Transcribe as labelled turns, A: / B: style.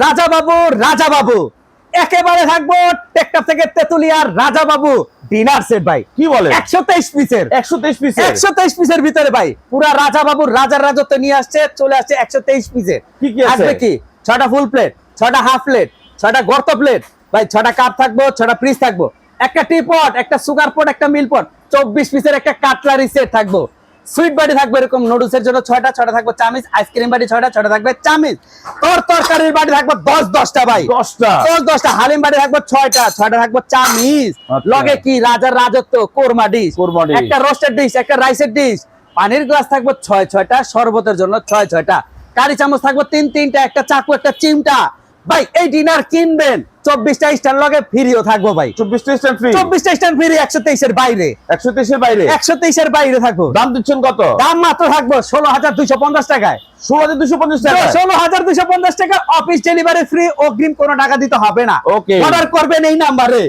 A: রাজা বাবু একেবারে থাকবো টেকটাপ থেকে তেতুলিয়ার রাজা বাবু ডিনার সেট ভাই।
B: কি বলে
A: 123 পিসের 123 পিসের ভিতরে ভাই পুরা রাজা বাবুর রাজার রাজত্ব নিয়ে আসছে, চলে আসছে 123 পিসের।
B: কি কি আছে?
A: আসবে কি 6টা ফুল প্লেট, 6টা হাফ প্লেট, 6টা গর্ত প্লেট ভাই, 6টা কাপ থাকবো, 6টা ফ্রিজ থাকবো, একটা টি পট, একটা সুগার পট, একটা মিল পট, 24 পিসের একটা কাটলারি সেট থাকবো। সুইট বাড়ি থাকবে এরকম নুডলসের জন্য 6টা, 6টা থাকবে চামিচ, আইসক্রিম বাড়ি 6টা, 6টা থাকবে চামিচ, তরকারির বাড়ি থাকবে 10টা ভাই, 10টা হালিম বাড়ি থাকবে 6টা, 6টা থাকবে চামিচ, লগে কি রাজার রাজত্ব কোরমা ডিশ, একটা রোস্টেড ডিশ, একটা রাইসের ডিশ, পানির গ্লাস থাকবে 6টা, শরবতের জন্য 6টা, কারি চামচ থাকবে 3টা, একটা চাকু, একটা চিমটা ভাই। এই ডিনার কিনবেন 24টা স্টার লগে ফ্রিও থাকবো ভাই,
B: 24টা স্টার ফ্রি,
A: 24টা স্টার ফ্রি 123 এর বাইরে,
B: 123 এর বাইরে,
A: 123 এর বাইরে থাকবো।
B: দাম দিচ্ছেন কত?
A: দাম মাত্র থাকবো 16,250 টাকায়,
B: 16,250 টাকা,
A: 16,250 টাকা। অফিস ডেলিভারি ফ্রি, অগ্রিম কোনো টাকা দিতে হবে না।
B: ওকে,
A: অর্ডার করবেন এই নাম্বারে।